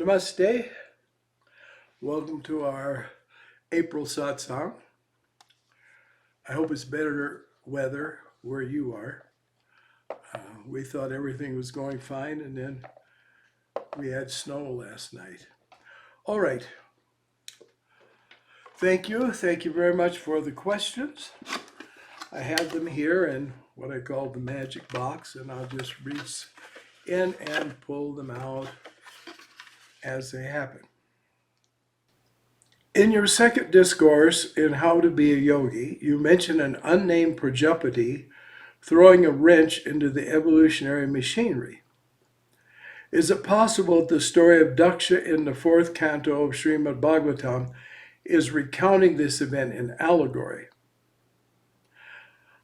Namaste. Welcome to our April Satsang. I hope it's better weather where you are. We thought everything was going fine, and then we had snow last night. All right. Thank you. Thank you very much for the questions. I have them here in what I call the magic box, and I'll just reach in and pull them out as they happen. In your second discourse in How to Be a Yogi, you mention an unnamed Prajapati throwing a wrench into the evolutionary machinery. Is it possible that the story of Daksha in the fourth canto of Srimad Bhagavatam is recounting this event in allegory?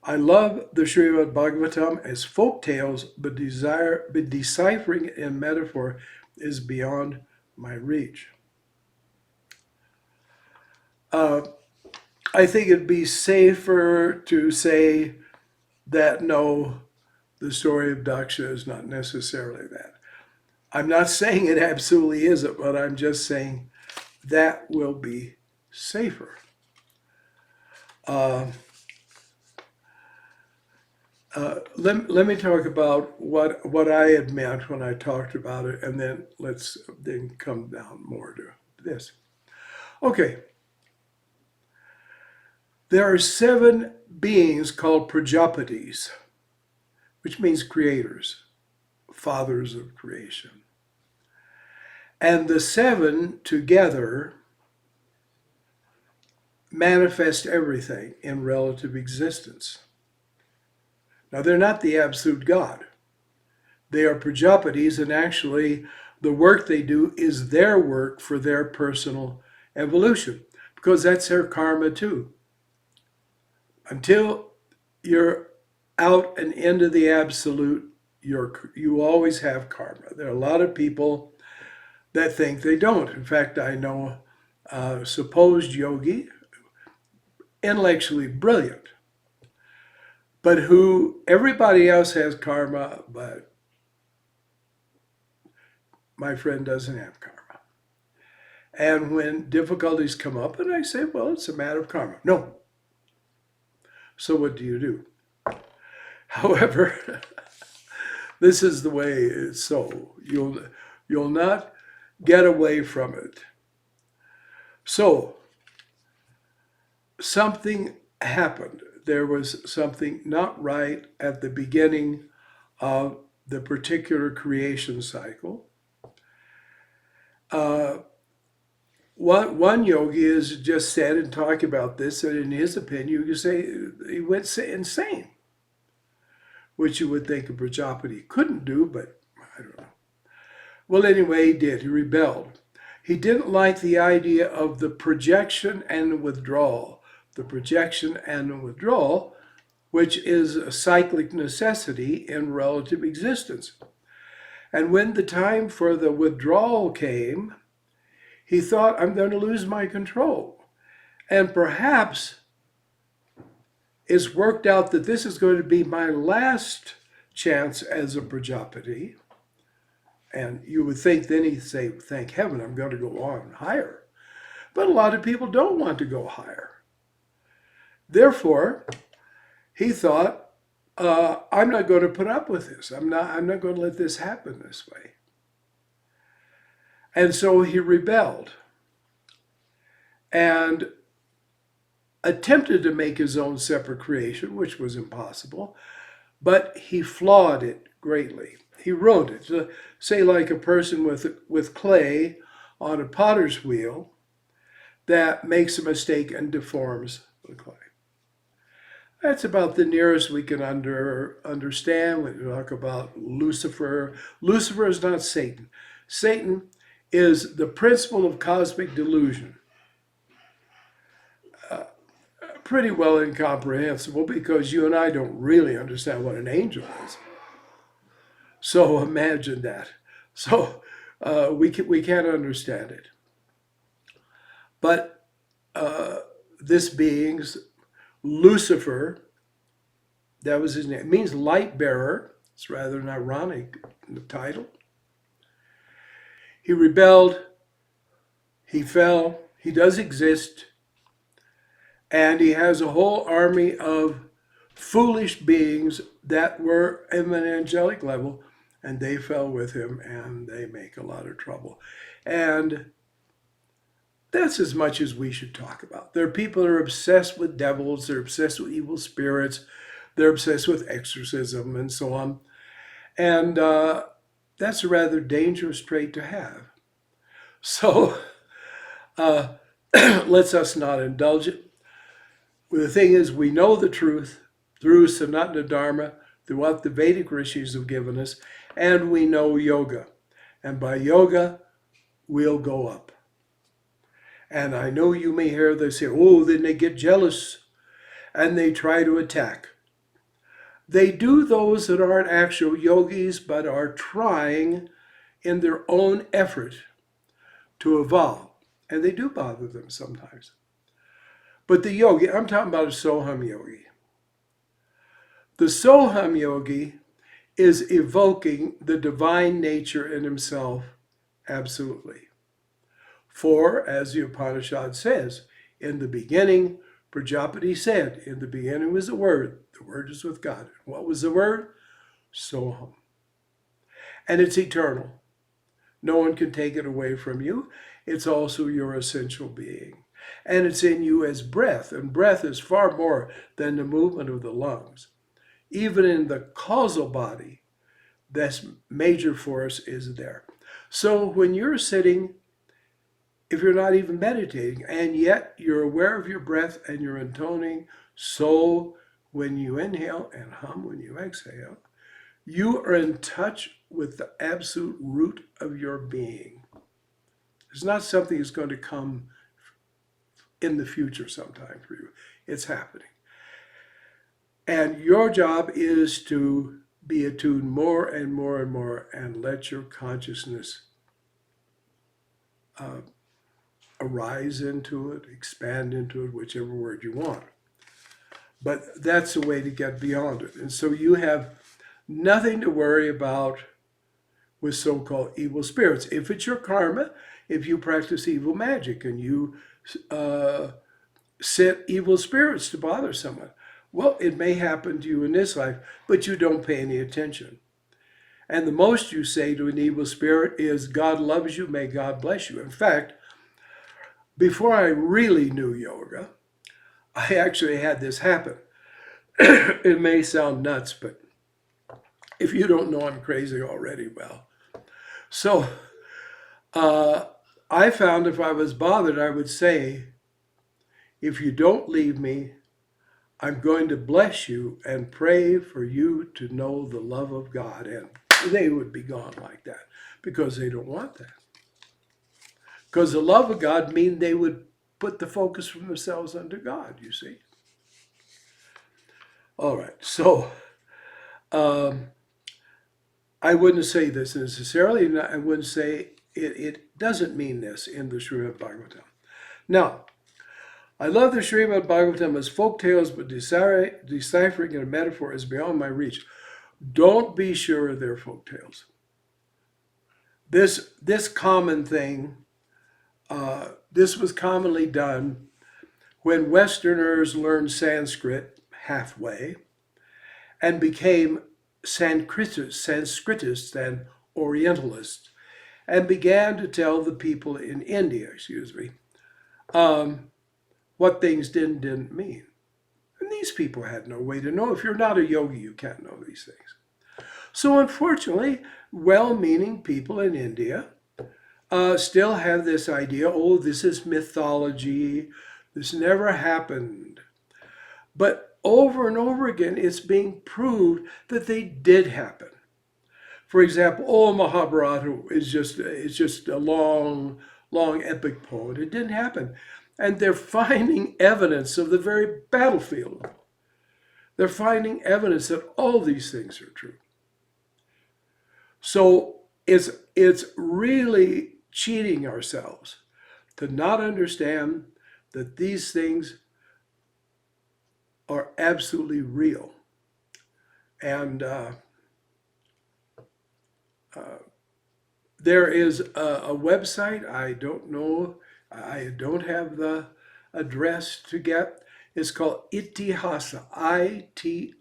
I love the Srimad Bhagavatam as folk tales, but deciphering it in metaphor is beyond my reach. I think it'd be safer to say that no, the story of Daksha is not necessarily that. I'm not saying it absolutely isn't, but I'm just saying that will be safer. Let me talk about what I had meant when I talked about it, and then let's come down more to this. Okay. There are 7 beings called Prajapatis, which means creators, fathers of creation. And the 7 together manifest everything in relative existence. Now, they're not the absolute God. They are Prajapatis, and actually the work they do is their work for their personal evolution, because that's their karma too. Until you're out and into the absolute, you always have karma. There are a lot of people that think they don't. In fact, I know a supposed yogi, intellectually brilliant, but who everybody else has karma, but my friend doesn't have karma. And when difficulties come up, and I say, well, it's a matter of karma. No. So what do you do? However, this is the way it's so. You'll not get away from it. So something happened. There was something not right at the beginning of the particular creation cycle. One yogi has just said and talked about this, and in his opinion, you could say he went insane, which you would think a Prajapati couldn't do, but I don't know. Well, anyway, he did. He rebelled. He didn't like the idea of the projection and withdrawal. The projection and withdrawal, which is a cyclic necessity in relative existence. And when the time for the withdrawal came, he thought, I'm going to lose my control. And perhaps it's worked out that this is going to be my last chance as a Prajapati. And you would think then he'd say, thank heaven, I'm going to go on higher. But a lot of people don't want to go higher. Therefore, he thought, I'm not going to put up with this. I'm not going to let this happen this way. And so he rebelled and attempted to make his own separate creation, which was impossible, but he flawed it greatly. He ruined it. So, say like a person with clay on a potter's wheel that makes a mistake and deforms the clay. That's about the nearest we can understand when we talk about Lucifer. Lucifer is not Satan. Satan is the principle of cosmic delusion. Pretty well incomprehensible because you and I don't really understand what an angel is. So imagine that. So we can't understand it. But this being's Lucifer, that was his name. It means light bearer. It's rather an ironic title. He rebelled, he fell, he does exist, and he has a whole army of foolish beings that were in an angelic level, and they fell with him, and they make a lot of trouble. And that's as much as we should talk about. There are people that are obsessed with devils, they're obsessed with evil spirits, they're obsessed with exorcism, and so on. And that's a rather dangerous trait to have. So let's us not indulge it. The thing is, we know the truth through Sanatana Dharma, through what the Vedic rishis have given us, and we know yoga. And by yoga, we'll go up. And I know you may hear they say, oh, then they get jealous and they try to attack. They do those that aren't actual yogis, but are trying in their own effort to evolve. And they do bother them sometimes. But the yogi, I'm talking about a Soham yogi. The Soham yogi is evoking the divine nature in himself absolutely. For, as the Upanishad says, in the beginning, Prajapati said, in the beginning was the Word is with God. What was the Word? Soham. And it's eternal. No one can take it away from you. It's also your essential being. And it's in you as breath, and breath is far more than the movement of the lungs. Even in the causal body, this major force is there. So when you're sitting, if you're not even meditating, and yet you're aware of your breath and you're intoning, so when you inhale and hum when you exhale, you are in touch with the absolute root of your being. It's not something that's going to come in the future sometime for you. It's happening. And your job is to be attuned more and more and more and let your consciousness arise into it, expand into it, whichever word you want. But that's a way to get beyond it. And so you have nothing to worry about with so-called evil spirits. If it's your karma, if you practice evil magic and you set evil spirits to bother someone, well, it may happen to you in this life, but you don't pay any attention. And the most you say to an evil spirit is, God loves you, may God bless you. In fact, before I really knew yoga, I actually had this happen. It may sound nuts, but if you don't know I'm crazy already, well. So I found if I was bothered, I would say, if you don't leave me, I'm going to bless you and pray for you to know the love of God. And they would be gone like that because they don't want that. Because the love of God means they would put the focus from themselves under God, you see. All right, so I wouldn't say this necessarily, and I wouldn't say it doesn't mean this in the Srimad Bhagavatam. Now, I love the Srimad Bhagavatam as folk tales, but deciphering in a metaphor is beyond my reach. Don't be sure they're folk tales. This common thing, this was commonly done when Westerners learned Sanskrit halfway and became Sanskritist and Orientalist, and began to tell the people in India, what things didn't mean. And these people had no way to know. If you're not a yogi, you can't know these things. So unfortunately, well-meaning people in India still have this idea, oh, this is mythology, this never happened. But over and over again, it's being proved that they did happen. For example, oh, Mahabharata is just a long epic poem. It didn't happen. And they're finding evidence of the very battlefield. They're finding evidence that all these things are true. So it's really cheating ourselves to not understand that these things are absolutely real. And There is a website. I don't know. I don't have the address to get. It's called Itihasa. Itihasa.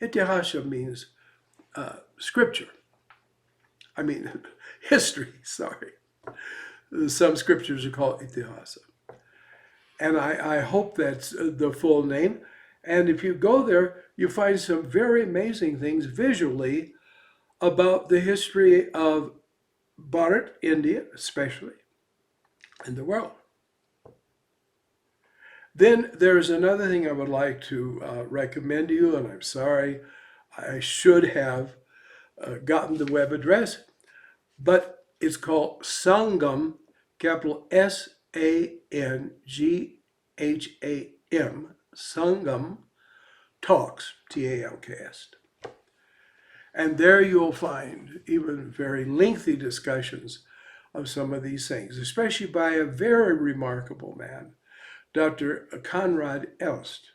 Itihasa means scripture. I mean, history, sorry. Some scriptures are called Itihasa. And I hope that's the full name. And if you go there, you find some very amazing things visually about the history of Bharat, India, especially, and the world. Then there's another thing I would like to recommend to you, and I'm sorry, I should have gotten the web address, but it's called Sangam, capital Sangham, Sangam Talks, Talks. And there you'll find even very lengthy discussions of some of these things, especially by a very remarkable man, Dr. Conrad Elst,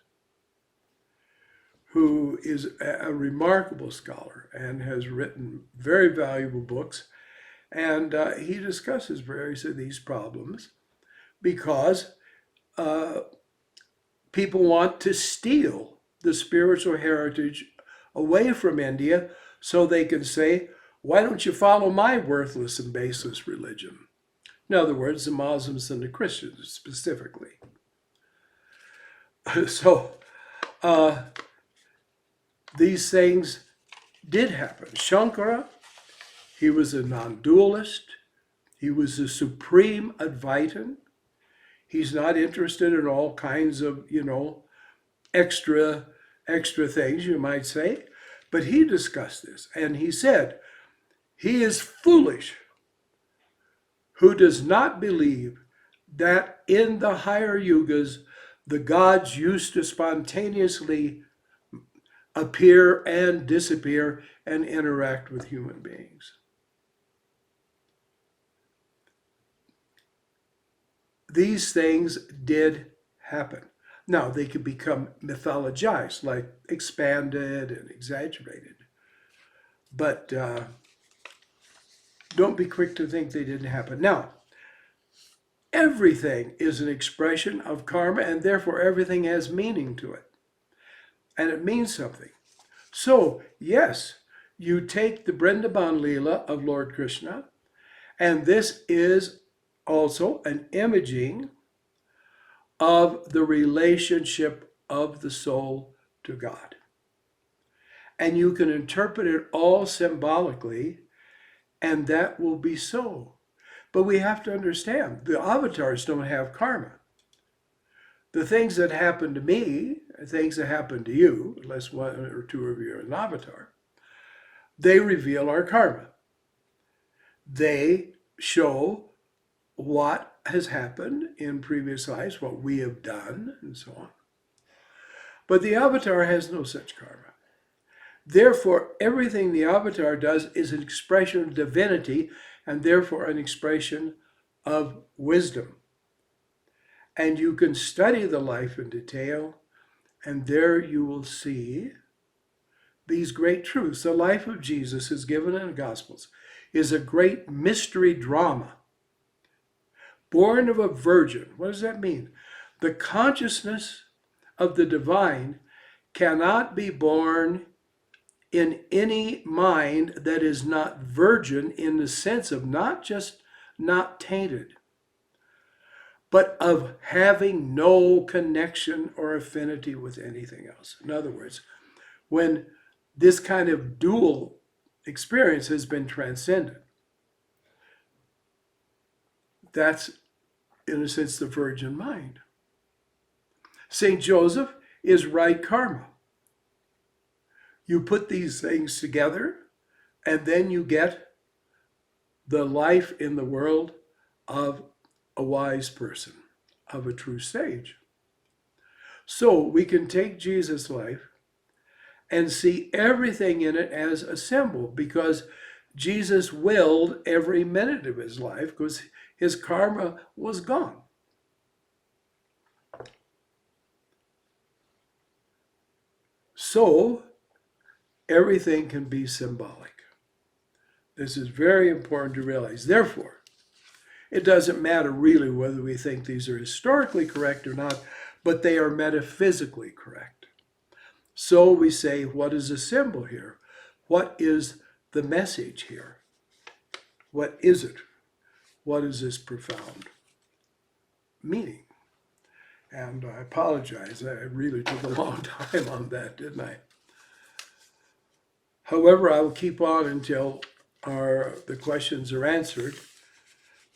who is a remarkable scholar and has written very valuable books. And he discusses various of these problems because people want to steal the spiritual heritage away from India so they can say, why don't you follow my worthless and baseless religion? In other words, the Muslims and the Christians specifically. So these things did happen. Shankara, he was a non-dualist. He was a supreme Advaitin. He's not interested in all kinds of, extra things, you might say. But he discussed this, and he said, he is foolish who does not believe that in the higher yugas, the gods used to spontaneously appear and disappear and interact with human beings. These things did happen. Now, they could become mythologized, like expanded and exaggerated. But don't be quick to think they didn't happen. Now, everything is an expression of karma, and therefore everything has meaning to it. And it means something. So, yes, you take the Vrindavan Leela of Lord Krishna, and this is also an imaging of the relationship of the soul to God. And you can interpret it all symbolically, and that will be so. But we have to understand, the avatars don't have karma. The things that happen to me, things that happen to you, unless one or two of you are an avatar, they reveal our karma. They show what has happened in previous lives, what we have done, and so on. But the avatar has no such karma. Therefore, everything the avatar does is an expression of divinity, and therefore an expression of wisdom. And you can study the life in detail, and there you will see these great truths. The life of Jesus is given in the Gospels is a great mystery drama. Born of a virgin. What does that mean? The consciousness of the divine cannot be born in any mind that is not virgin, in the sense of not just not tainted, but of having no connection or affinity with anything else. In other words, when this kind of dual experience has been transcended, that's, in a sense, the virgin mind. St. Joseph is right karma. You put these things together, and then you get the life in the world of a wise person, of a true sage. So we can take Jesus' life and see everything in it as a symbol, because Jesus willed every minute of his life because his karma was gone. So everything can be symbolic. This is very important to realize. Therefore, it doesn't matter really whether we think these are historically correct or not, but they are metaphysically correct. So we say, what is a symbol here? What is the message here? What is it? What is this profound meaning? And I apologize, I really took a long time on that, didn't I? However, I will keep on until the questions are answered.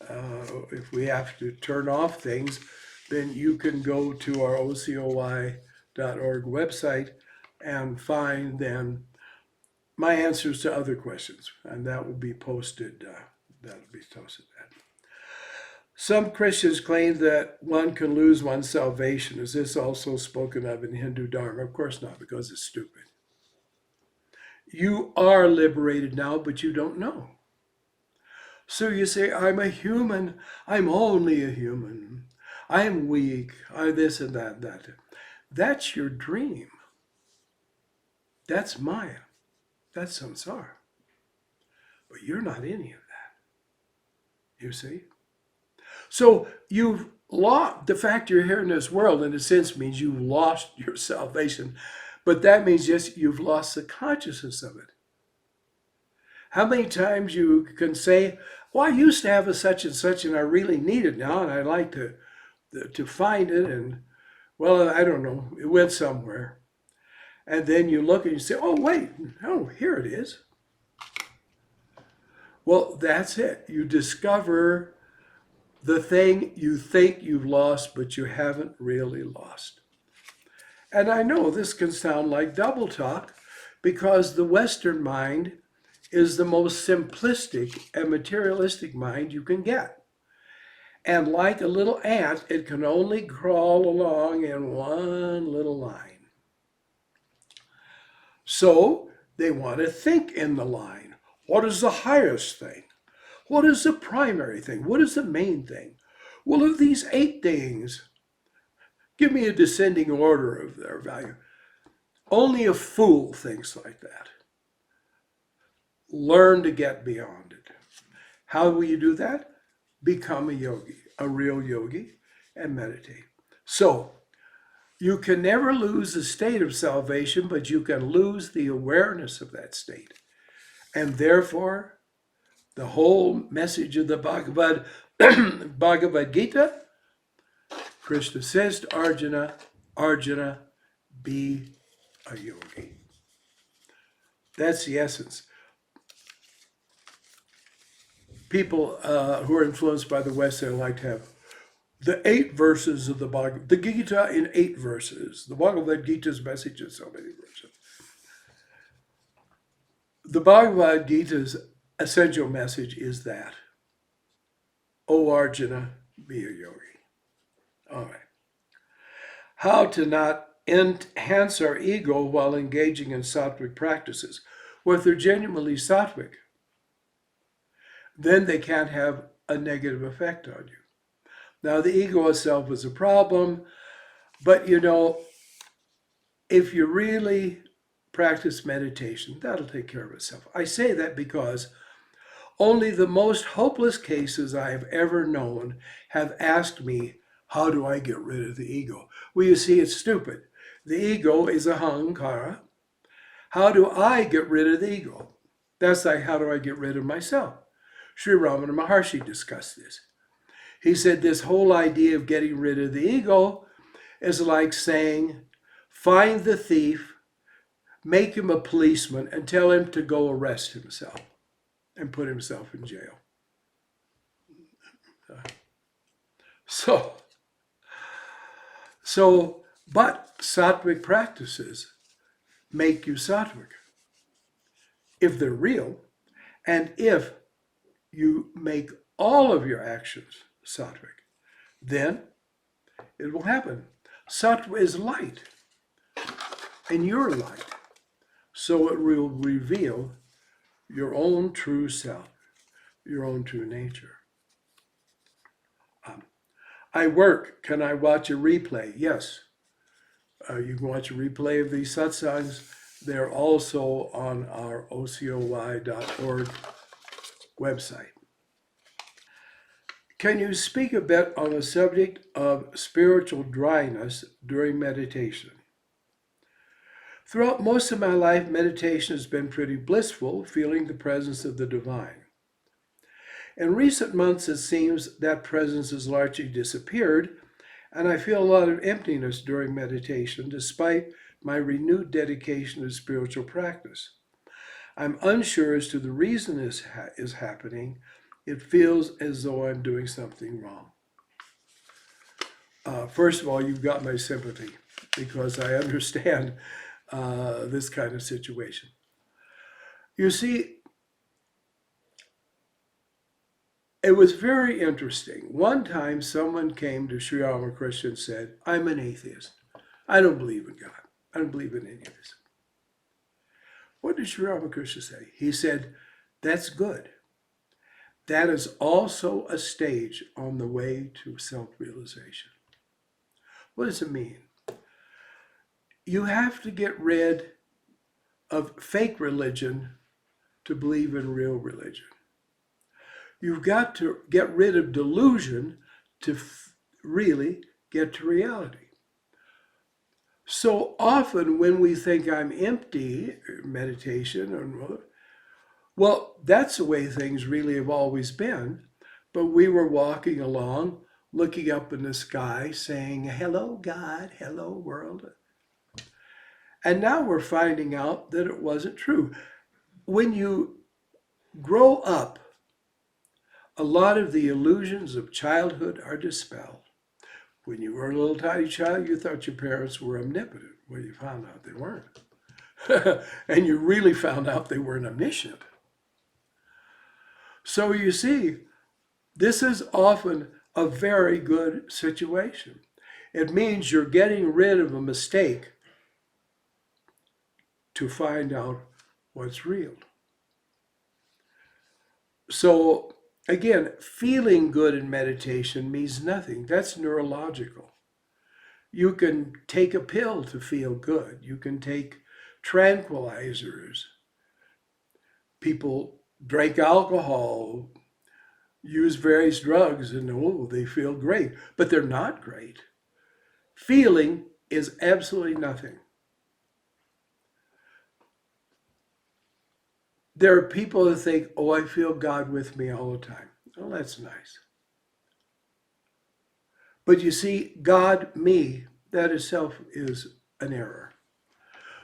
If we have to turn off things, then you can go to our ocoy.org website and find then my answers to other questions, and that will be posted. Some Christians claim that one can lose one's salvation. Is this also spoken of in Hindu Dharma? Of course not, because it's stupid. You are liberated now, but you don't know. So you say, I'm a human. I'm only a human. I'm weak. I'm this and that. That's your dream. That's Maya. That's samsara. But you're not any of that. You see? So you've lost, the fact you're here in this world, in a sense, means you've lost your salvation. But that means just you've lost the consciousness of it. How many times you can say, well, I used to have a such and such, and I really need it now, and I'd like to find it, and, well, I don't know, it went somewhere. And then you look and you say, oh, wait, oh, here it is. Well, that's it. You discover the thing you think you've lost, but you haven't really lost. And I know this can sound like double talk, because the Western mind is the most simplistic and materialistic mind you can get. And like a little ant, it can only crawl along in one little line. So they want to think in the line. What is the highest thing? What is the primary thing? What is the main thing? Well, of these 8 things, give me a descending order of their value. Only a fool thinks like that. Learn to get beyond it. How will you do that? Become a yogi, a real yogi, and meditate. So, you can never lose the state of salvation, but you can lose the awareness of that state. And therefore, the whole message of the Bhagavad Gita, Krishna says to Arjuna, Arjuna, be a yogi. That's the essence. People who are influenced by the West, they like to have the 8 verses of the Bhagavad Gita in 8 verses. The Bhagavad Gita's message is so many verses. The Bhagavad Gita's essential message is that, O Arjuna, be a yogi. All right. How to not enhance our ego while engaging in sattvic practices. Well, if they're genuinely sattvic, then they can't have a negative effect on you. Now, the ego itself is a problem, but you know, if you really practice meditation, that'll take care of itself. I say that because only the most hopeless cases I have ever known have asked me, how do I get rid of the ego? Well, you see, it's stupid. The ego is a ahankara. How do I get rid of the ego? That's like, how do I get rid of myself? Sri Ramana Maharshi discussed this. He said this whole idea of getting rid of the ego is like saying, find the thief, make him a policeman, and tell him to go arrest himself and put himself in jail. But sattvic practices make you sattvic if they're real, and if you make all of your actions sattvic, then it will happen. Sattva is light, and you're light. So it will reveal your own true self, your own true nature. I work. Can I watch a replay? Yes. You can watch a replay of these satsangs. They're also on our ocoy.org website. Can you speak a bit on the subject of spiritual dryness during meditation? Throughout most of my life, meditation has been pretty blissful, feeling the presence of the divine. In recent months, it seems that presence has largely disappeared, and I feel a lot of emptiness during meditation, despite my renewed dedication to spiritual practice. I'm unsure as to the reason this is happening. It feels as though I'm doing something wrong. First of all, you've got my sympathy, because I understand this kind of situation. You see, it was very interesting. One time someone came to Sri Ramakrishna and said, I'm an atheist. I don't believe in God. I don't believe in any of this. What did Sri Ramakrishna say? He said, that's good. That is also a stage on the way to self-realization. What does it mean? You have to get rid of fake religion to believe in real religion. You've got to get rid of delusion to really get to reality. So often when we think I'm empty, meditation, well, that's the way things really have always been. But we were walking along, looking up in the sky, saying, hello, God, hello, world. And now we're finding out that it wasn't true. When you grow up, a lot of the illusions of childhood are dispelled. When you were a little tiny child, you thought your parents were omnipotent. Well, you found out they weren't. And you really found out they weren't omniscient. So you see, this is often a very good situation. It means you're getting rid of a mistake to find out what's real. So again, feeling good in meditation means nothing. That's neurological. You can take a pill to feel good. You can take tranquilizers. People drink alcohol, use various drugs, and they feel great. But they're not great. Feeling is absolutely nothing. There are people that think, oh, I feel God with me all the time. Well, that's nice. But you see, God, me, that itself is an error.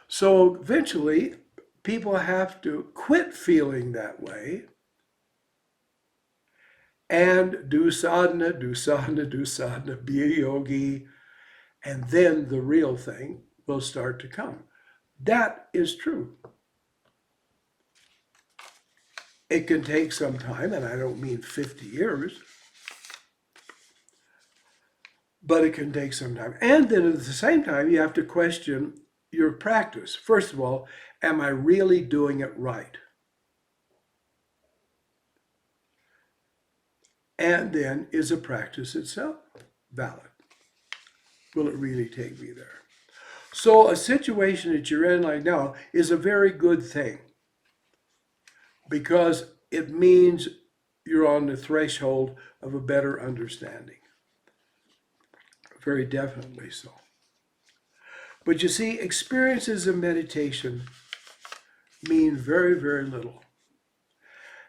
So eventually, people have to quit feeling that way and do sadhana, be a yogi, and then the real thing will start to come. That is true. It can take some time, and I don't mean 50 years, but it can take some time. And then at the same time, you have to question your practice. First of all, am I really doing it right? And then, is the practice itself valid? Will it really take me there? So a situation that you're in like now is a very good thing, because it means you're on the threshold of a better understanding. Very definitely so. But you see, experiences of meditation mean very, very little.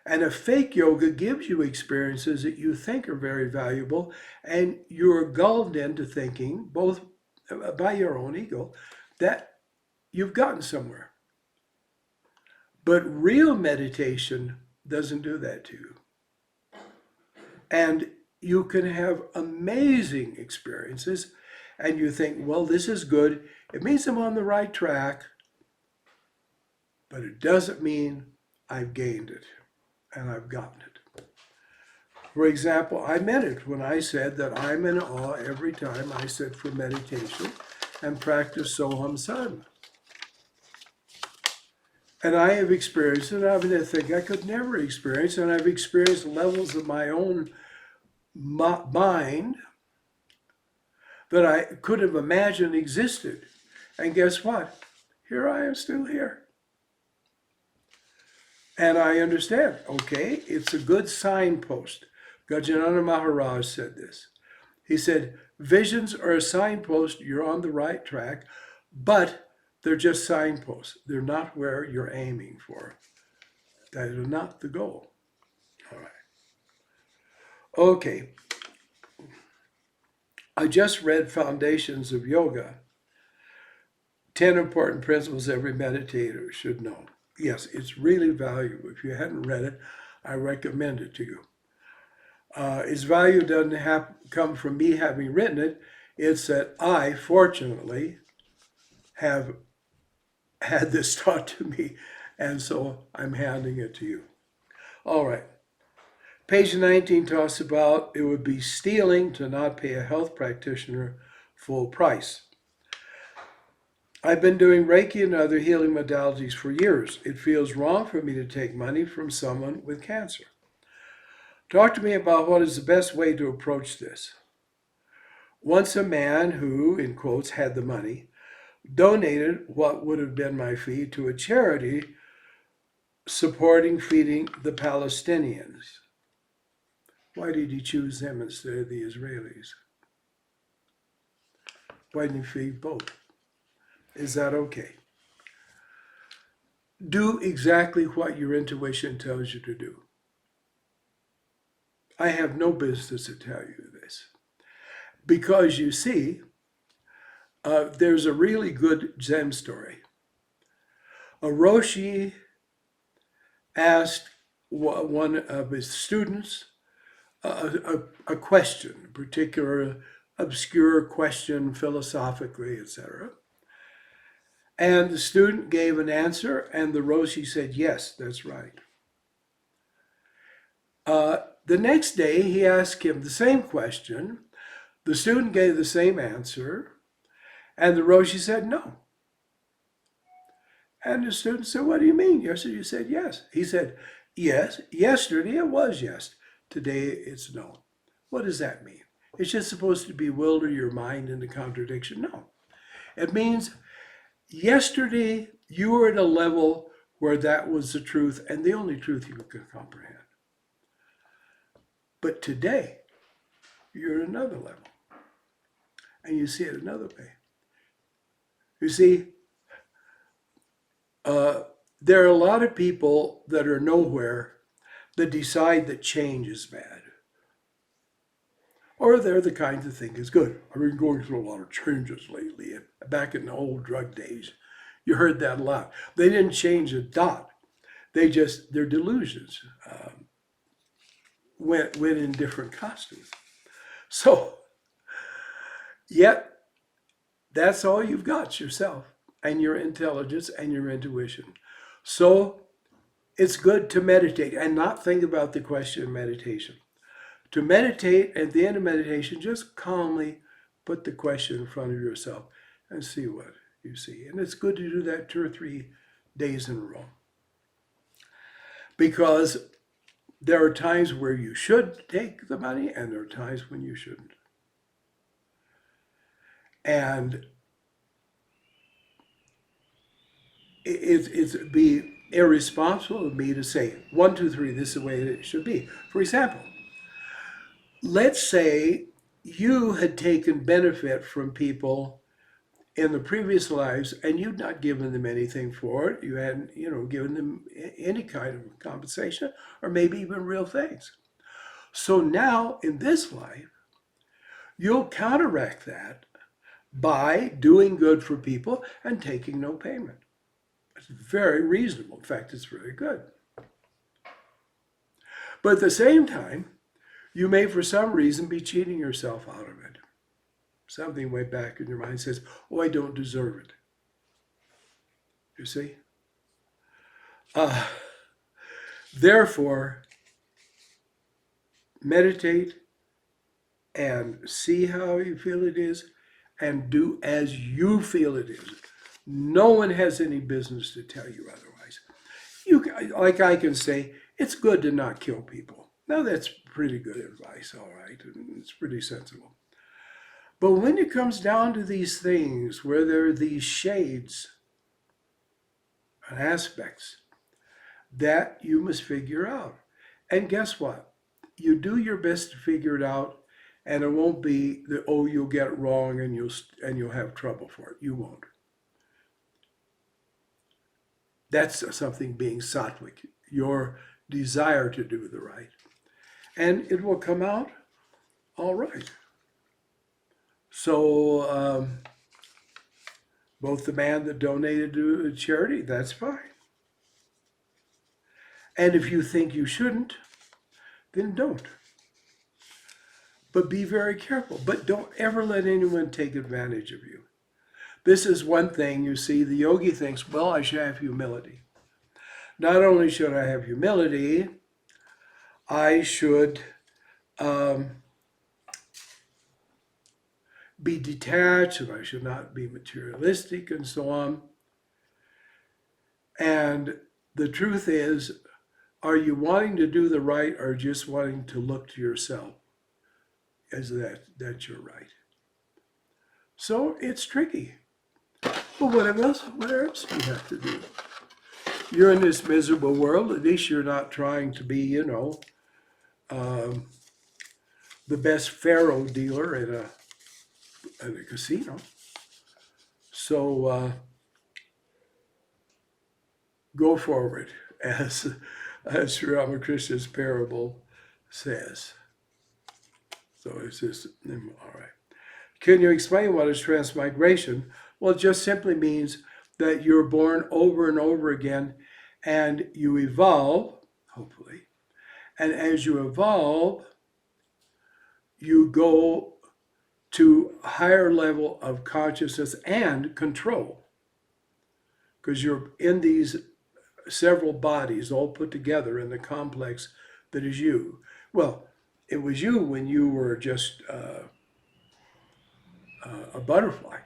And a fake yoga gives you experiences that you think are very valuable, and you're gulled into thinking, both by your own ego, that you've gotten somewhere. But real meditation doesn't do that to you. And you can have amazing experiences, and you think, well, this is good. It means I'm on the right track, but it doesn't mean I've gained it and I've gotten it. For example, I meant it when I said that I'm in awe every time I sit for meditation and practice Soham Sadhana. And I have experienced it. I mean, I think I could never experience, and I've experienced levels of my own mind that I could have imagined existed. And guess what? Here I am still here. And I understand, okay, it's a good signpost. Gajanana Maharaj said this. He said, visions are a signpost, you're on the right track, but they're just signposts. They're not where you're aiming for. That is not the goal. All right. Okay. I just read Foundations of Yoga. 10 important principles every meditator should know. Yes, it's really valuable. If you hadn't read it, I recommend it to you. Its value doesn't come from me having written it. It's that I, fortunately, have had this taught to me, and so I'm handing it to you. All right. Page 19 talks about it would be stealing to not pay a health practitioner full price. I've been doing Reiki and other healing modalities for years. It feels wrong for me to take money from someone with cancer. Talk to me about what is the best way to approach this. Once a man who, in quotes, had the money, donated what would have been my fee to a charity supporting feeding the Palestinians. Why did he choose them instead of the Israelis? Why didn't he feed both? Is that okay? Do exactly what your intuition tells you to do. I have no business to tell you this. Because you see, there's a really good Zen story. A Roshi asked one of his students a question, a particular obscure question philosophically, etc. And the student gave an answer, and the Roshi said, yes, that's right. The next day, he asked him the same question. The student gave the same answer, and the Roshi said, no. And the student said, what do you mean? Yesterday you said yes. He said, yes, yesterday it was yes. Today it's no. What does that mean? It's just supposed to bewilder your mind into contradiction? No. It means yesterday you were at a level where that was the truth and the only truth you could comprehend. But today, you're at another level. And you see it another way. You see, there are a lot of people that are nowhere that decide that change is bad. Or they're the kind that think is good. I've been going through a lot of changes lately. And back in the old drug days, you heard that a lot. They didn't change a dot. Their delusions went in different costumes. So, yet, that's all you've got, yourself and your intelligence and your intuition. So, it's good to meditate and not think about the question of meditation. To meditate, at the end of meditation, just calmly put the question in front of yourself and see what you see. And it's good to do that 2 or 3 days in a row. Because there are times where you should take the money and there are times when you shouldn't. And it'd be irresponsible of me to say, 1, 2, 3, this is the way it should be. For example, let's say you had taken benefit from people in the previous lives and you'd not given them anything for it. You hadn't, given them any kind of compensation or maybe even real things. So now in this life, you'll counteract that by doing good for people and taking no payment. It's very reasonable. In fact, it's very good. But at the same time, you may, for some reason, be cheating yourself out of it. Something way back in your mind says, oh, I don't deserve it. You see? Therefore, meditate and see how you feel it is and do as you feel it is. No one has any business to tell you otherwise. Like I can say, it's good to not kill people. Now that's pretty good advice, all right. It's pretty sensible. But when it comes down to these things where there are these shades and aspects, that you must figure out. And guess what? You do your best to figure it out, and it won't be that, oh, you'll get it wrong and you'll have trouble for it. You won't. That's something being sattvic, your desire to do the right. And it will come out all right. So both the man that donated to charity, that's fine. And if you think you shouldn't, then don't. But be very careful. But don't ever let anyone take advantage of you. This is one thing, you see, the yogi thinks, well, I should have humility. Not only should I have humility, I should be detached, and I should not be materialistic, and so on. And the truth is, are you wanting to do the right or just wanting to look to yourself as that's your right? So it's tricky. But what else do you have to do? You're in this miserable world. At least you're not trying to be, the best faro dealer at a casino. So go forward, as Sri Ramakrishna's parable says. So it's just, all right. Can you explain what is transmigration? Well, it just simply means that you're born over and over again and you evolve, hopefully. And as you evolve, you go to a higher level of consciousness and control. Because you're in these several bodies all put together in the complex that is you. Well, it was you when you were just a butterfly.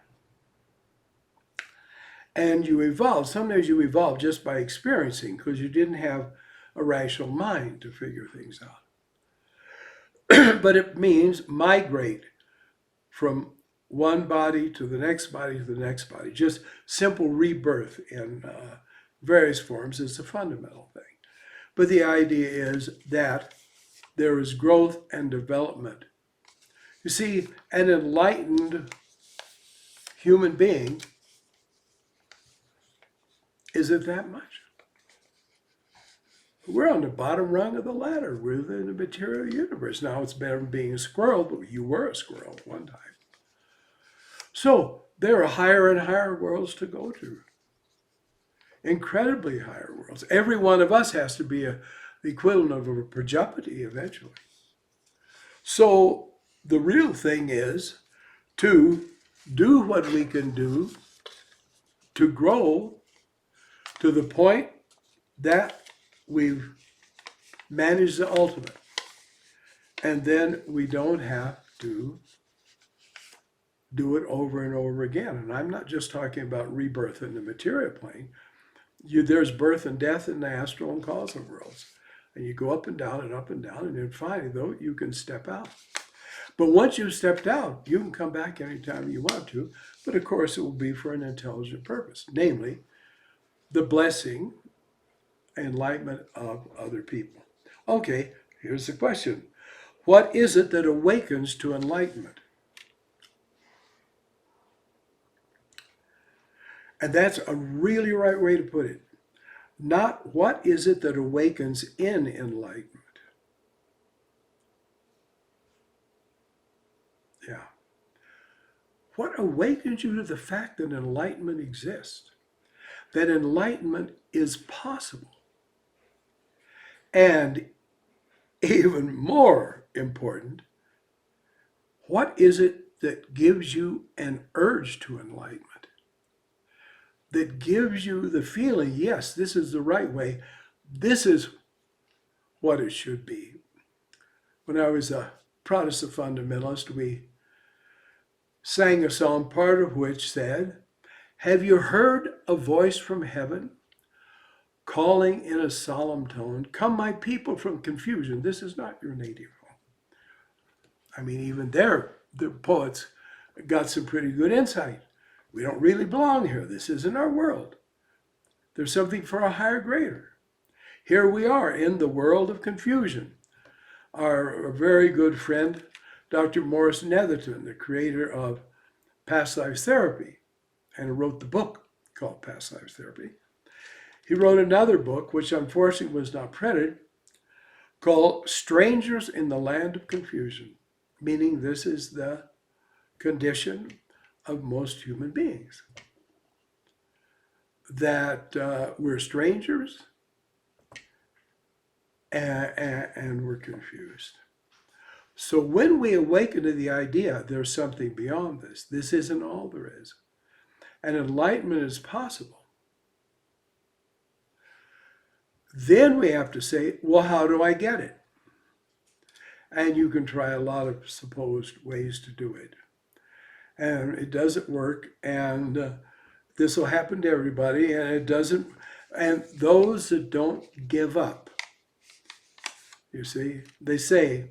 And you evolve. Sometimes you evolve just by experiencing because you didn't have a rational mind to figure things out. But it means migrate from one body to the next body to the next body. Just simple rebirth in various forms is a fundamental thing. But the idea is that there is growth and development. You see, an enlightened human being isn't that much. We're on the bottom rung of the ladder. We're in the material universe. Now it's better than being a squirrel, but you were a squirrel at one time. So there are higher and higher worlds to go to. Incredibly higher worlds. Every one of us has to be the equivalent of a Prajapati eventually. So the real thing is to do what we can do to grow to the point that we've managed the ultimate. And then we don't have to do it over and over again. And I'm not just talking about rebirth in the material plane. There's birth and death in the astral and causal worlds. And you go up and down, and then finally, though, you can step out. But once you've stepped out, you can come back anytime you want to. But of course, it will be for an intelligent purpose, namely, the blessing, enlightenment of other people. Okay, here's the question. What is it that awakens to enlightenment? And that's a really right way to put it. Not what is it that awakens in enlightenment. Yeah. What awakens you to the fact that enlightenment exists? That enlightenment is possible. And even more important, what is it that gives you an urge to enlightenment? That gives you the feeling, yes, this is the right way. This is what it should be. When I was a Protestant fundamentalist, we sang a song, part of which said, "Have you heard a voice from heaven calling in a solemn tone, 'Come, my people, from confusion. This is not your native home.'" I mean, even there, the poets got some pretty good insight. We don't really belong here. This isn't our world. There's something for a higher greater. Here we are in the world of confusion. Our very good friend, Dr. Morris Netherton, the creator of past life therapy, and wrote the book called Past Life Therapy. He wrote another book, which unfortunately was not printed, called Strangers in the Land of Confusion, meaning this is the condition of most human beings. That we're strangers and we're confused. So when we awaken to the idea there's something beyond this, this isn't all there is, and enlightenment is possible, then we have to say, well, how do I get it? And you can try a lot of supposed ways to do it. And it doesn't work, and this will happen to everybody, and it doesn't, and those that don't give up, you see, they say,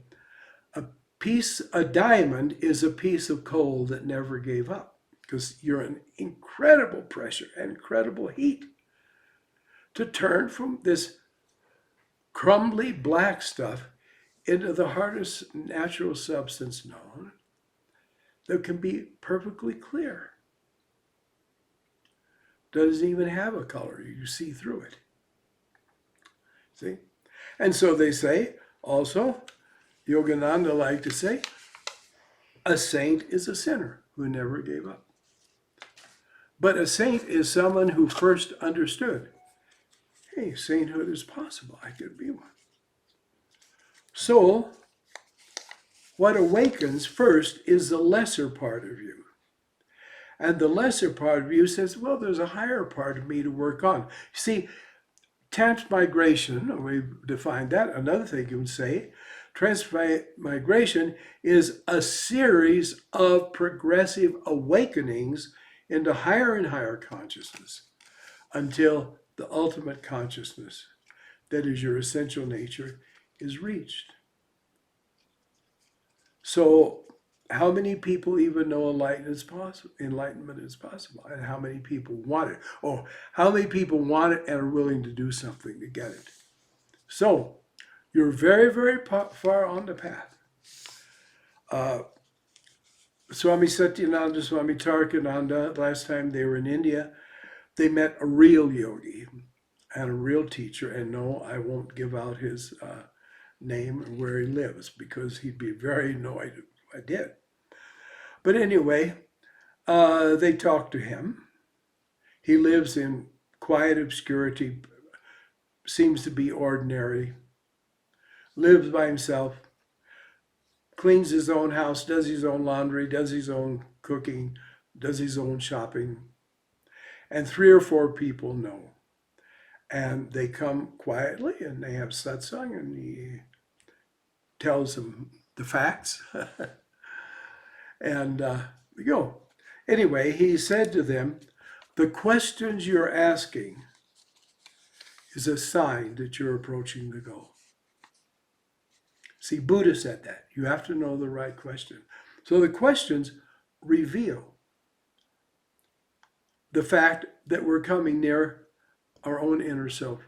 a diamond is a piece of coal that never gave up, because you're in incredible pressure and incredible heat to turn from this crumbly black stuff into the hardest natural substance known that can be perfectly clear. Doesn't even have a color. You see through it. See? And so they say, also, Yogananda liked to say, a saint is a sinner who never gave up. But a saint is someone who first understood, hey, sainthood is possible. I could be one. So, what awakens first is the lesser part of you. And the lesser part of you says, well, there's a higher part of me to work on. See, transmigration, we've defined that. Another thing you would say, transmigration is a series of progressive awakenings into higher and higher consciousness until the ultimate consciousness, that is your essential nature, is reached. So how many people even know enlightenment is possible? And how many people want it? Or how many people want it and are willing to do something to get it? So you're very, very far on the path. Swami Satyananda, Swami Tarakananda, last time they were in India, they met a real yogi and a real teacher. And no, I won't give out his name and where he lives, because he'd be very annoyed if I did. But anyway, they talked to him. He lives in quiet obscurity, seems to be ordinary, lives by himself, cleans his own house, does his own laundry, does his own cooking, does his own shopping. And 3 or 4 people know. And they come quietly and they have satsang, and he tells them the facts. And we go. Anyway, he said to them, the questions you're asking is a sign that you're approaching the goal. See, Buddha said that. You have to know the right question. So the questions reveal the fact that we're coming near our own inner self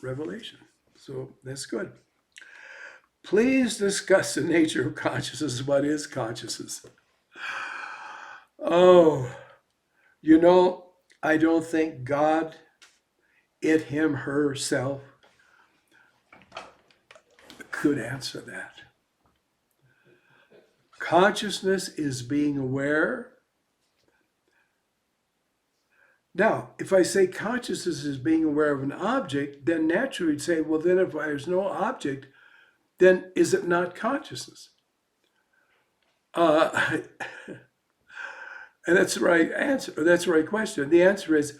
revelation. So that's good. Please discuss the nature of consciousness. What is consciousness? Oh, you know, I don't think God, it, him, herself, could answer that. Consciousness is being aware. Now, if I say consciousness is being aware of an object, then naturally you'd say, well, then if there's no object, then is it not consciousness? And that's the right answer. That's the right question. The answer is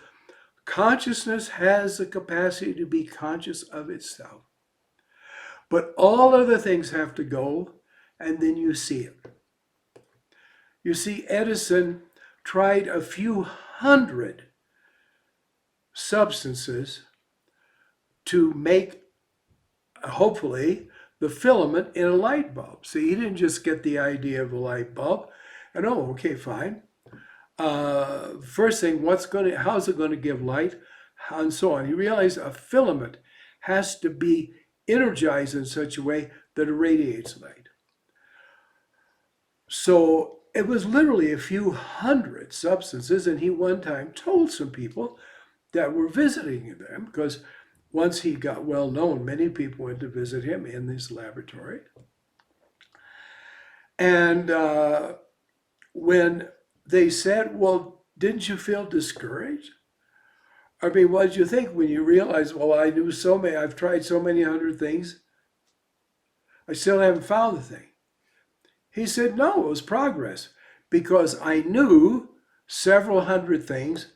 consciousness has the capacity to be conscious of itself. But all other things have to go, and then you see it. You see, Edison tried a few hundred substances to make, hopefully, the filament in a light bulb. See, he didn't just get the idea of a light bulb and, oh, okay, fine. First thing, how's it going to give light? And so on. He realized a filament has to be energized in such a way that it radiates light. So it was literally a few hundred substances, and he one time told some people that were visiting them, because once he got well known, many people went to visit him in this laboratory. And when they said, well, didn't you feel discouraged? I mean, what did you think when you realized, well, I've tried so many hundred things, I still haven't found the thing? He said, no, it was progress, because I knew several hundred things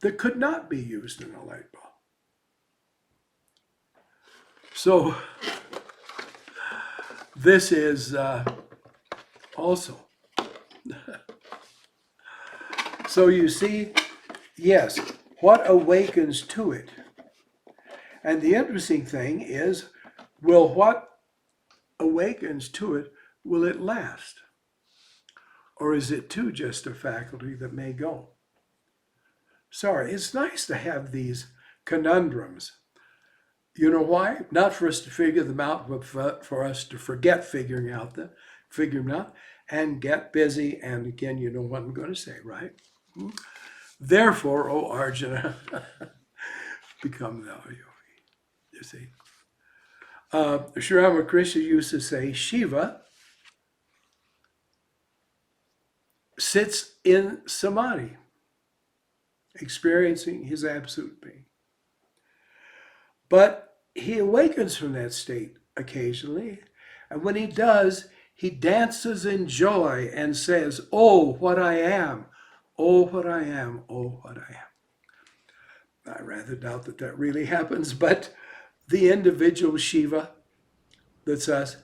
that could not be used in a light bulb. So this is also. So you see, yes, what awakens to it? And the interesting thing is, will what awakens to it, will it last? Or is it too just a faculty that may go? Sorry, it's nice to have these conundrums. You know why? Not for us to figure them out, but for us to forget figuring them out, and get busy. And again, you know what I'm going to say, right? Therefore, O Arjuna, become thou a yogi. You see? Sri Ramakrishna used to say, Shiva sits in samadhi, experiencing his absolute being. But he awakens from that state occasionally, and when he does, he dances in joy and says, oh, what I am, oh, what I am, oh, what I am. I rather doubt that that really happens, but the individual Shiva, that's us,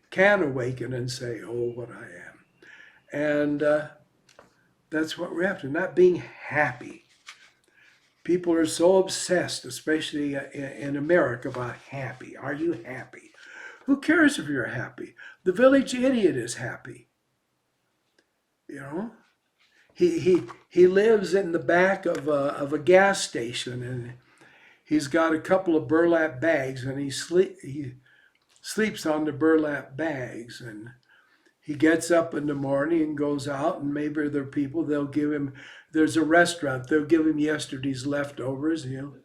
can awaken and say, oh, what I am. And that's what we're after, not being happy. People are so obsessed, especially in America, about happy. Are you happy? Who cares if you're happy? The village idiot is happy. You know? He lives in the back of a gas station, and he's got a couple of burlap bags, and he sleeps on the burlap bags, and he gets up in the morning and goes out, and maybe there are people, there's a restaurant, they'll give him yesterday's leftovers, he'll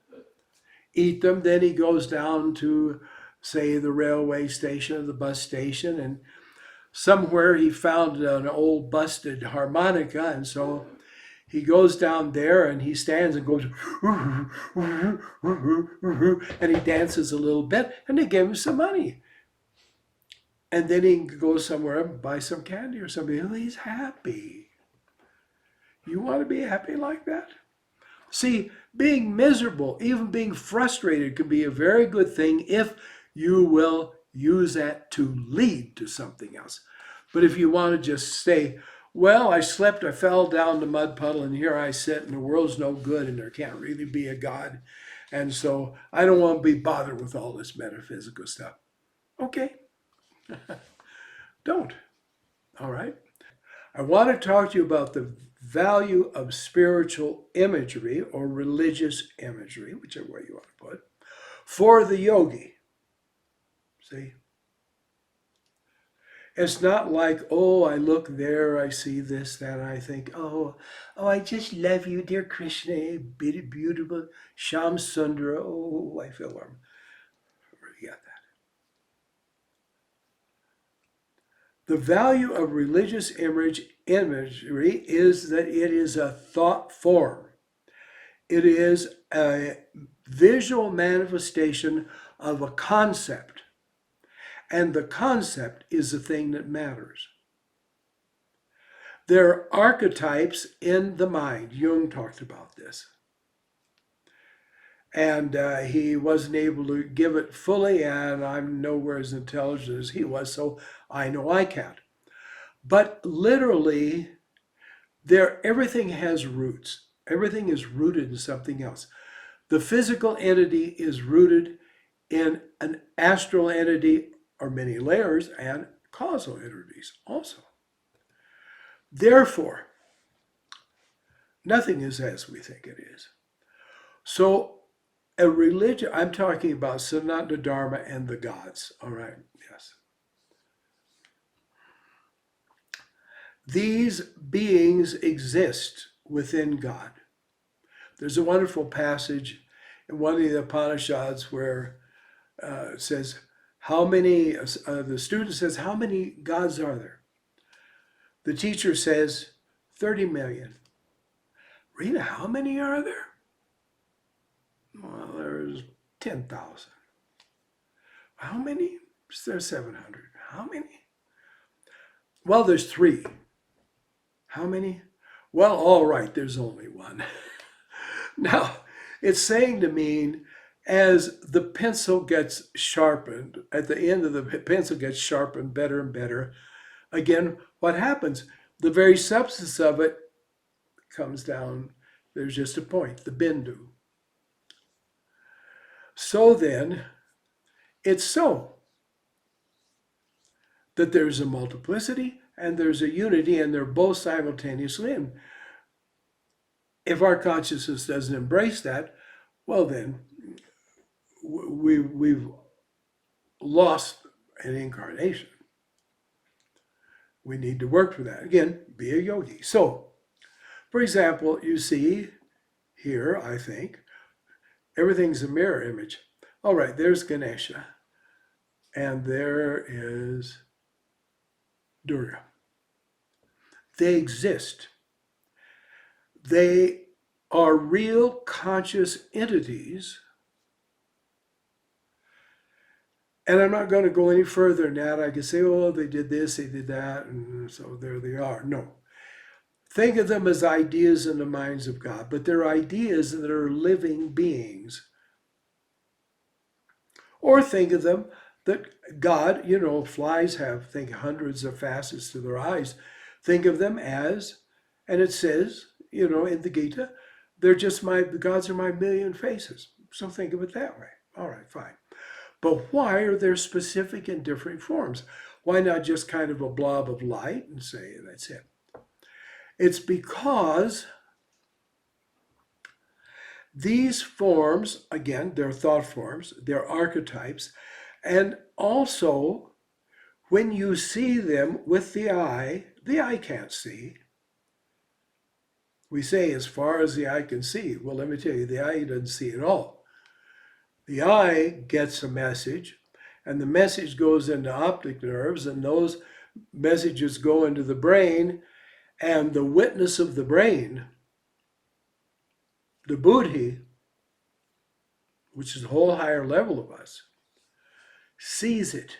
eat them. Then he goes down to, say, the railway station or the bus station, and somewhere he found an old busted harmonica, and so he goes down there and he stands and goes, and he dances a little bit, and they give him some money. And then he can go somewhere and buy some candy or something. Oh, he's happy. You want to be happy like that? See, being miserable, even being frustrated, can be a very good thing if you will use that to lead to something else. But if you want to just say, well, I slept, I fell down the mud puddle, and here I sit, and the world's no good, and there can't really be a God, and so I don't want to be bothered with all this metaphysical stuff. Okay. Don't. All right. I want to talk to you about the value of spiritual imagery or religious imagery, whichever way you want to put it, for the yogi. See? It's not like, oh, I look there, I see this, that, and I think, oh, I just love you, dear Krishna, beautiful Sham Sundara. Oh, I feel warm. I already got that. The value of religious imagery is that it is a thought form. It is a visual manifestation of a concept. And the concept is the thing that matters. There are archetypes in the mind. Jung talked about this. And he wasn't able to give it fully, and I'm nowhere as intelligent as he was, so I know I can't. But literally, everything has roots. Everything is rooted in something else. The physical entity is rooted in an astral entity, or many layers, and causal entities also. Therefore, nothing is as we think it is. So a religion, I'm talking about Sanatana Dharma and the gods, all right, yes. These beings exist within God. There's a wonderful passage in one of the Upanishads where it says, how many, the student says, how many gods are there? The teacher says, 30 million. Rita, how many are there? Well, there's 10,000. How many? There's 700. How many? Well, there's 3. How many? Well, all right, there's only 1. Now, it's saying to mean, as the pencil gets sharpened, at the end of the pencil gets sharpened better and better, again, what happens? The very substance of it comes down. There's just a point, the bindu. So then, it's so that there's a multiplicity and there's a unity, and they're both simultaneously. And if our consciousness doesn't embrace that, well then, we've lost an incarnation. We need to work for that. Again, be a yogi. So, for example, you see here, I think, everything's a mirror image. All right, there's Ganesha. And there is Durga. They exist. They are real conscious entities. And I'm not going to go any further than that. I can say, oh, they did this, they did that, and so there they are. No. Think of them as ideas in the minds of God, but they're ideas that are living beings. Or think of them that God, flies have, think, hundreds of facets to their eyes. Think of them as, and it says, in the Gita, the gods are my million faces. So think of it that way. All right, fine. But why are there specific and different forms? Why not just kind of a blob of light and say, that's it? It's because these forms, again, they're thought forms, they're archetypes, and also when you see them with the eye can't see. We say as far as the eye can see. Well, let me tell you, the eye doesn't see at all. The eye gets a message, and the message goes into optic nerves, and those messages go into the brain, and the witness of the brain, the buddhi, which is a whole higher level of us, sees it.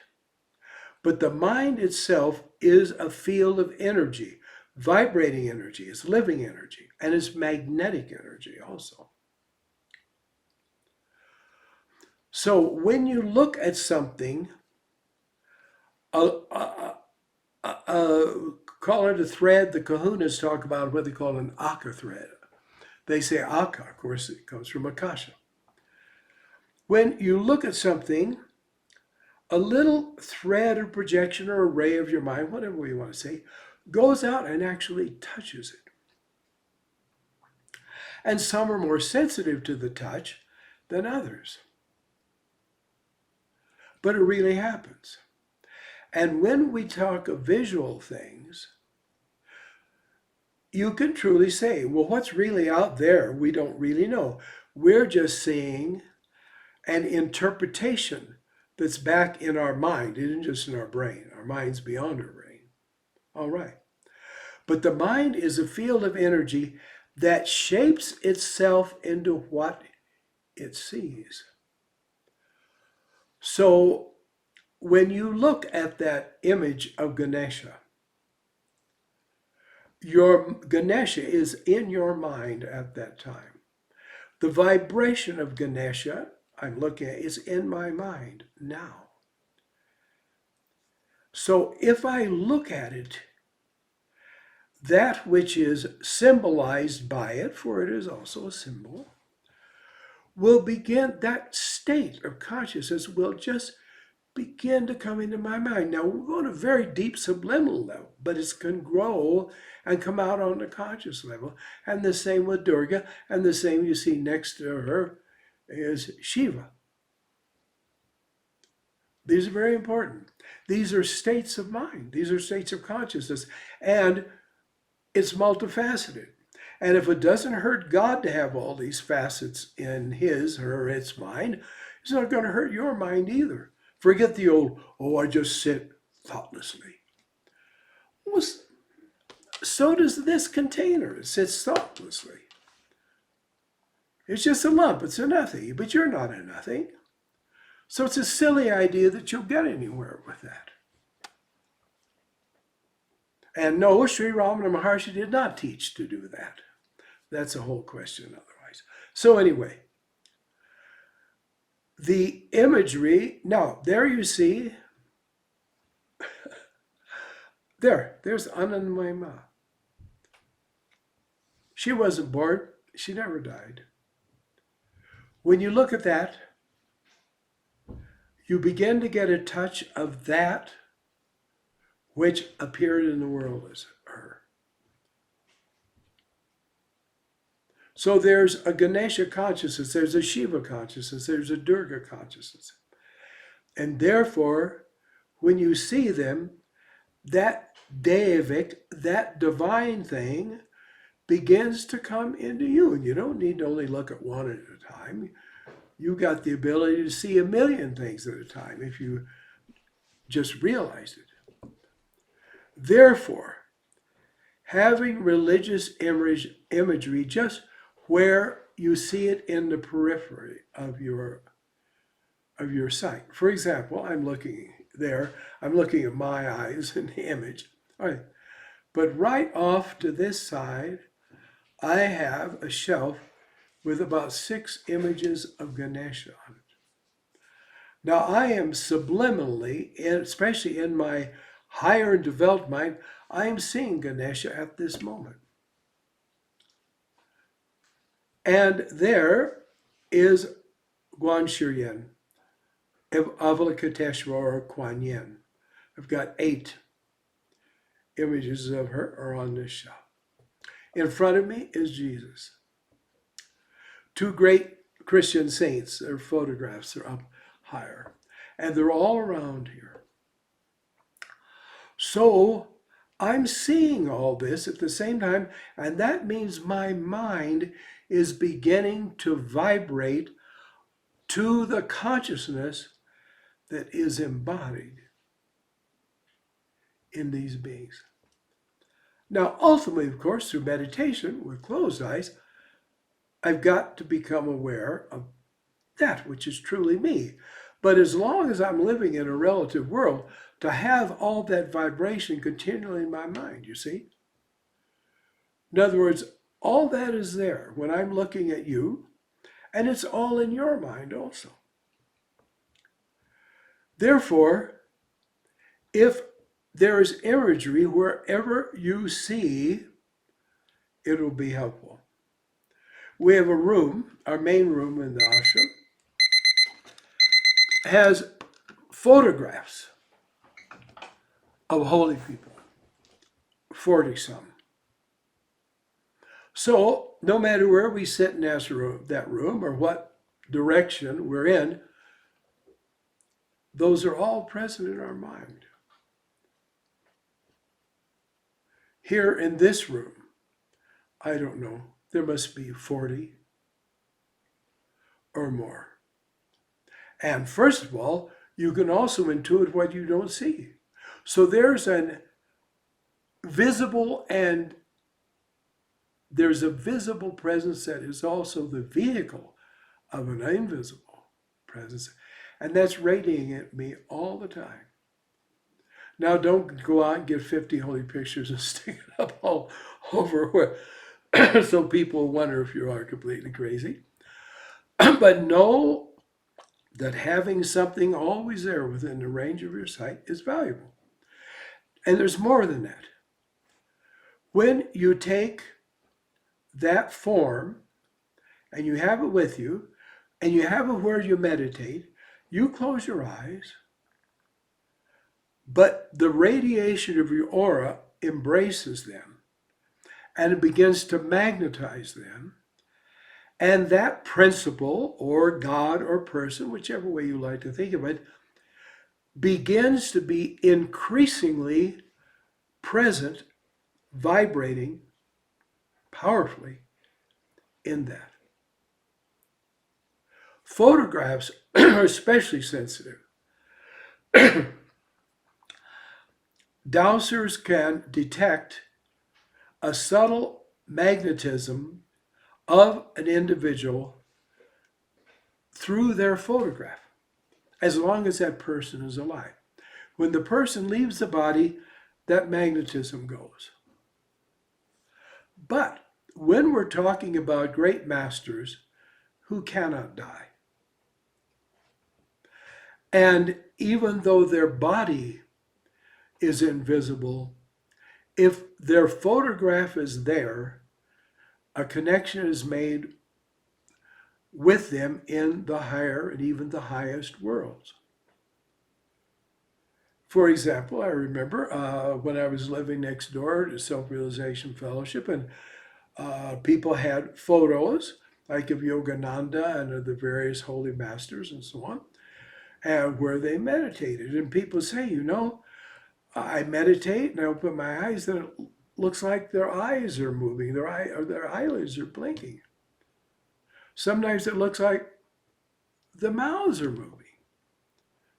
But the mind itself is a field of energy, vibrating energy, it's living energy, and it's magnetic energy also. So when you look at something, call it a thread, the kahunas talk about what they call an aka thread. They say aka, of course, it comes from akasha. When you look at something, a little thread or projection or a ray of your mind, whatever you want to say, goes out and actually touches it. And some are more sensitive to the touch than others. But it really happens. And when we talk of visual things, you can truly say, well, what's really out there, we don't really know. We're just seeing an interpretation that's back in our mind. It isn't just in our brain. Our mind's beyond our brain. All right. But the mind is a field of energy that shapes itself into what it sees. So when you look at that image of Ganesha, your Ganesha is in your mind at that time. The vibration of Ganesha, I'm looking at, is in my mind now. So if I look at it, that which is symbolized by it, for it is also a symbol, will begin, that state of consciousness will just begin to come into my mind. Now, we're going to a very deep subliminal level, but it can grow and come out on the conscious level. And the same with Durga, and the same you see next to her is Shiva. These are very important. These are states of mind. These are states of consciousness. And it's multifaceted. And if it doesn't hurt God to have all these facets in his or its mind, it's not going to hurt your mind either. Forget the old, oh, I just sit thoughtlessly. Well, so does this container. It sits thoughtlessly. It's just a lump. It's a nothing. But you're not a nothing. So it's a silly idea that you'll get anywhere with that. And no, Sri Ramana Maharshi did not teach to do that. That's a whole question otherwise. So anyway, the imagery, now there you see, there's Anandamayi Ma. She wasn't born, she never died. When you look at that, you begin to get a touch of that which appeared in the world as her. So there's a Ganesha consciousness, there's a Shiva consciousness, there's a Durga consciousness. And therefore, when you see them, that Devic, that divine thing, begins to come into you. And you don't need to only look at one at a time. You got the ability to see a million things at a time if you just realize it. Therefore, having religious imagery just where you see it in the periphery of your sight. For example, I'm looking at my eyes in the image. All right. But right off to this side, I have a shelf with about 6 images of Ganesha on it. Now I am subliminally, especially in my higher developed mind, I am seeing Ganesha at this moment. And there is Guan Shiren, Avalokiteshvara or Kuan Yin. I've got 8 images of her are on this shelf. In front of me is Jesus. 2 great Christian saints, their photographs are up higher. And they're all around here. So I'm seeing all this at the same time, and that means my mind is beginning to vibrate to the consciousness that is embodied in these beings. Now, ultimately, of course, through meditation with closed eyes, I've got to become aware of that which is truly me. But as long as I'm living in a relative world, to have all that vibration continually in my mind, you see? In other words, all that is there when I'm looking at you, and it's all in your mind also. Therefore, if there is imagery wherever you see, it'll be helpful. We have a room, our main room in the ashram, has photographs of holy people, 40 some. So no matter where we sit in that room or what direction we're in, those are all present in our mind. Here in this room, I don't know, there must be 40 or more. And first of all, you can also intuit what you don't see. So there's a visible presence that is also the vehicle of an invisible presence. And that's radiating at me all the time. Now, don't go out and get 50 holy pictures and stick it up all over where, so people wonder if you are completely crazy. But know that having something always there within the range of your sight is valuable. And there's more than that. When you take that form and you have it with you, and you have it where you meditate, you close your eyes, but the radiation of your aura embraces them, and it begins to magnetize them, And that principle, or God or person, whichever way you like to think of it, begins to be increasingly present, vibrating powerfully in that. Photographs are especially sensitive. Dowsers can detect a subtle magnetism of an individual through their photograph, as long as that person is alive. When the person leaves the body, that magnetism goes. But when we're talking about great masters who cannot die, and even though their body is invisible, if their photograph is there, a connection is made with them in the higher and even the highest worlds. For example, I remember when I was living next door to Self-Realization Fellowship, and people had photos like of Yogananda and of the various holy masters and so on, and where they meditated. And people say, you know, I meditate and I open my eyes and it looks like their eyes are moving, their eyelids are blinking. Sometimes it looks like the mouths are moving.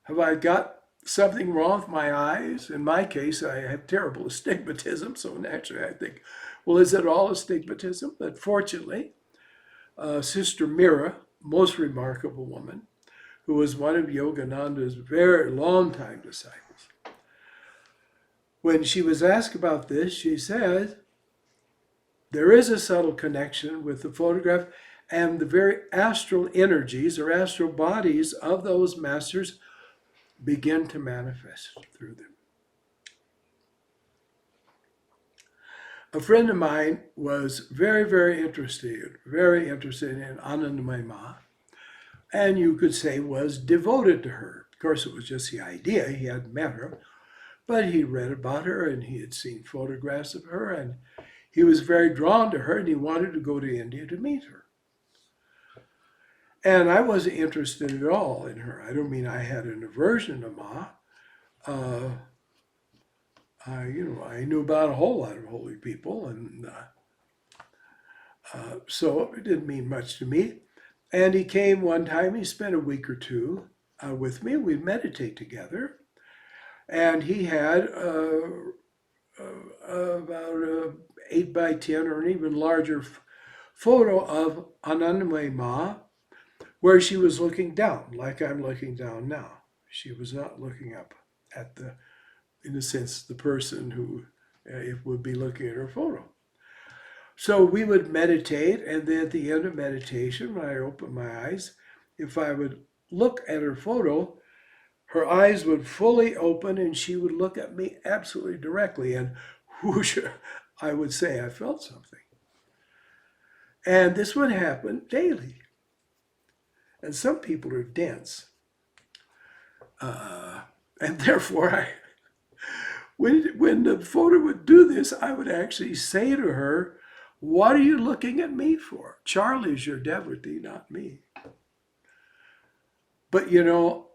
Have I got something wrong with my eyes? In my case, I have terrible astigmatism, so naturally I think, well, is it all astigmatism? But fortunately, Sister Mira, most remarkable woman, who was one of Yogananda's very long-time disciples, when she was asked about this, she said, there is a subtle connection with the photograph, and the very astral energies or astral bodies of those masters begin to manifest through them. A friend of mine was very interested in Anandamayi Ma, and you could say was devoted to her. Of course, it was just the idea. He hadn't met her, but he read about her and he had seen photographs of her, and he was very drawn to her, and he wanted to go to India to meet her. And I wasn't interested at all in her. I don't mean I had an aversion to Ma. I knew about a whole lot of holy people, and so it didn't mean much to me. And he came one time, he spent a week or two with me. We'd meditate together. And he had about a 8 by 10 or an even larger photo of Anandamayi Ma, where she was looking down, like I'm looking down now. She was not looking up at the, in a sense, the person who would be looking at her photo. So we would meditate, and then at the end of meditation, when I opened my eyes, if I would look at her photo, her eyes would fully open and she would look at me absolutely directly, and whoosh, I would say I felt something. And this would happen daily. And some people are dense. And therefore, when the photo would do this, I would actually say to her, what are you looking at me for? Charlie's your devotee, not me. But you know,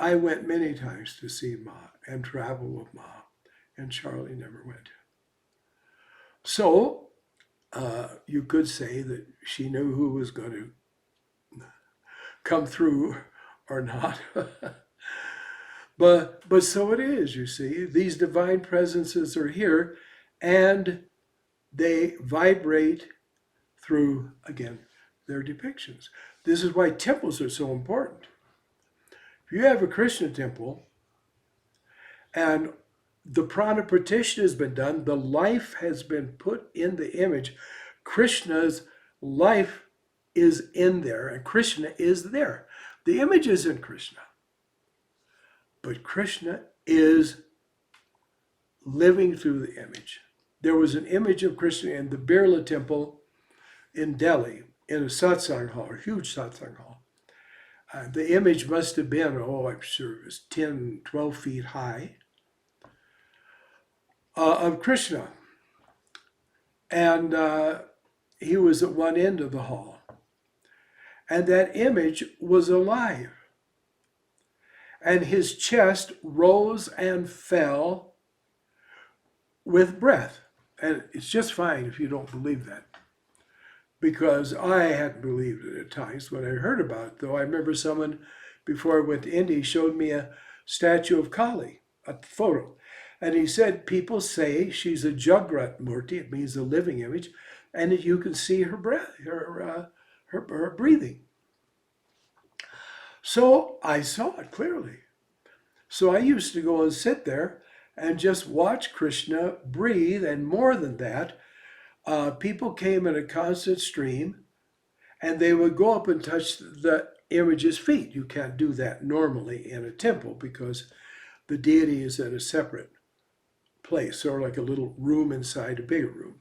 I went many times to see Ma and travel with Ma, and Charlie never went. So you could say that she knew who was going to come through or not. But so it is, you see. These divine presences are here, and they vibrate through, again, their depictions. This is why temples are so important. If you have a Krishna temple and the prana partition has been done, the life has been put in the image, Krishna's life is in there, and Krishna is there. The image isn't Krishna, but Krishna is living through the image. There was an image of Krishna in the Birla temple in Delhi, in a satsang hall, a huge satsang hall. The image must have been, I'm sure it was 10, 12 feet high, of Krishna. And he was at one end of the hall. and that image was alive. And his chest rose and fell with breath. And it's just fine if you don't believe that, because I hadn't believed it at times when I heard about it. Though I remember someone, before I went to India, showed me a statue of Kali, a photo. And he said, people say she's a Jagrat Murti, it means a living image, and that you can see her breath, her breathing. So I saw it clearly. So I used to go and sit there and just watch Krishna breathe, and more than that, people came in a constant stream, and they would go up and touch the image's feet. You can't do that normally in a temple because the deity is in a separate place, sort of like a little room inside a bigger room.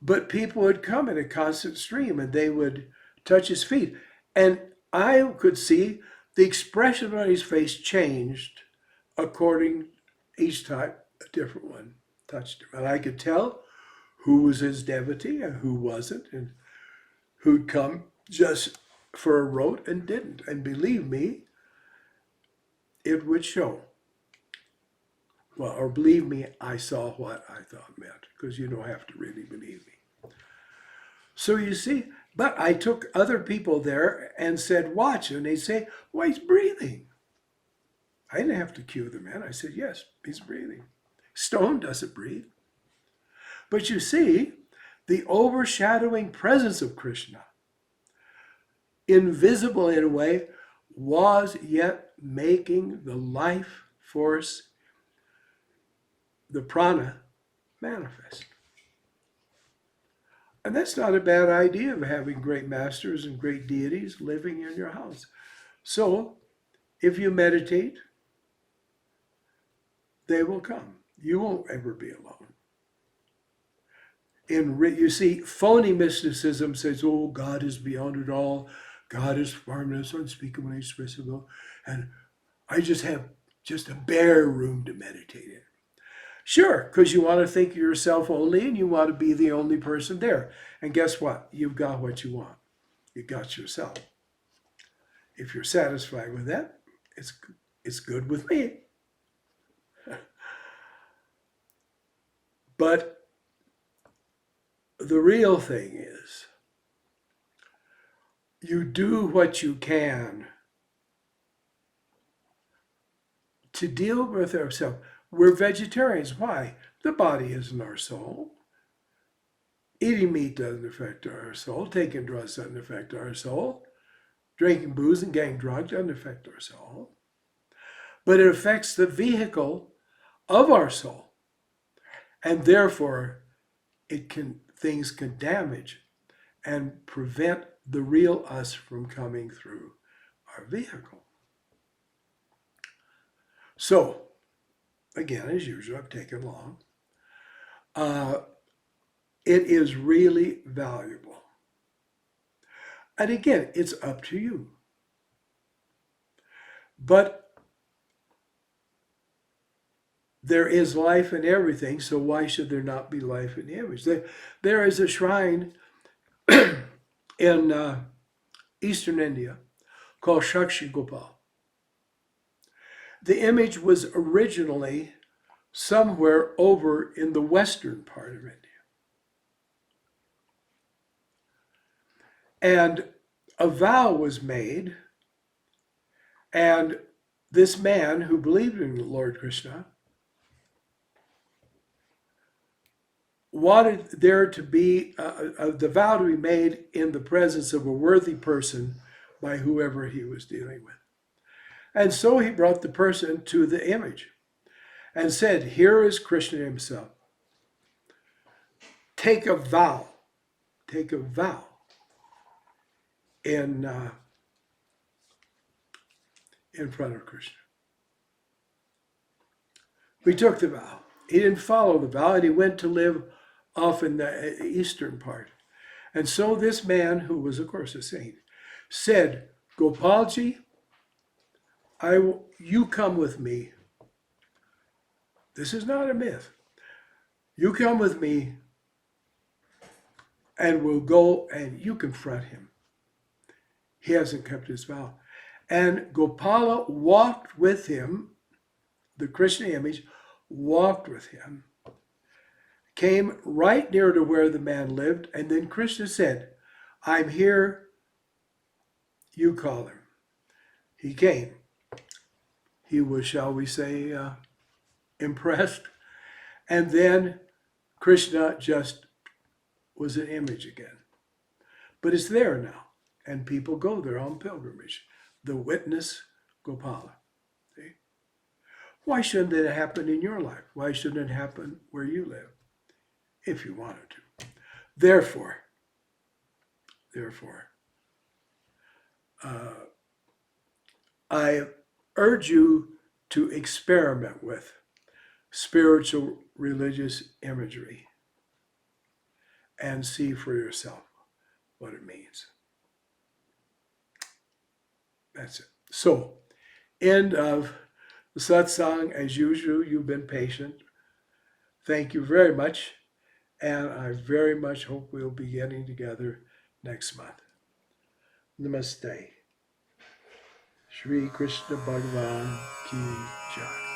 But people would come in a constant stream, and they would touch his feet. And I could see the expression on his face changed according each time a different one touched him. And I could tell who was his devotee and who wasn't, and who'd come just for a rote and didn't. And believe me, it would show. Well, or believe me, I saw what I thought meant, because you don't have to really believe me. So you see, but I took other people there and said, watch, and they'd say, well, he's breathing. I didn't have to cue them in. I said, yes, he's breathing. Stone doesn't breathe. But you see, the overshadowing presence of Krishna, invisible in a way, was yet making the life force, the prana, manifest. And that's not a bad idea of having great masters and great deities living in your house. So, if you meditate, they will come. You won't ever be alone. You see, phony mysticism says, oh, God is beyond it all. God is formless, unspeakable, inexpressible. And I just have a bare room to meditate in. Sure, because you want to think of yourself only and you want to be the only person there. And guess what? You've got what you want. You got yourself. If you're satisfied with that, it's good with me. But the real thing is, you do what you can to deal with ourselves. We're vegetarians. Why? The body isn't our soul. Eating meat doesn't affect our soul. Taking drugs doesn't affect our soul. Drinking booze and getting drunk doesn't affect our soul. But it affects the vehicle of our soul. And therefore, things can damage and prevent the real us from coming through our vehicle. So, again, as usual, I've taken long. It is really valuable. And again, it's up to you. But there is life in everything, so why should there not be life in the image? There is a shrine in Eastern India called Shakshi Gopal. The image was originally somewhere over in the western part of India. And a vow was made, and this man who believed in Lord Krishna wanted there to be the vow to be made in the presence of a worthy person by whoever he was dealing with. And so he brought the person to the image and said, here is Krishna himself. Take a vow in front of Krishna. We took the vow. He didn't follow the vow, and he went to live off in the eastern part. And so this man, who was of course a saint, said, Gopalji, you come with me. This is not a myth. You come with me and we'll go and you confront him. He hasn't kept his vow. And Gopala walked with him, the Krishna image walked with him, came right near to where the man lived, and then Krishna said, I'm here, you call him. He came. He was, shall we say, impressed. And then Krishna just was an image again. But it's there now, and people go there on pilgrimage. The witness Gopala. See? Why shouldn't it happen in your life? Why shouldn't it happen where you live? If you wanted to. Therefore, I urge you to experiment with spiritual religious imagery and see for yourself what it means. That's it. So, end of the satsang. As usual, you've been patient. Thank you very much. And I very much hope we'll be getting together next month. Namaste. Shri Krishna Bhagavan Ki Jai.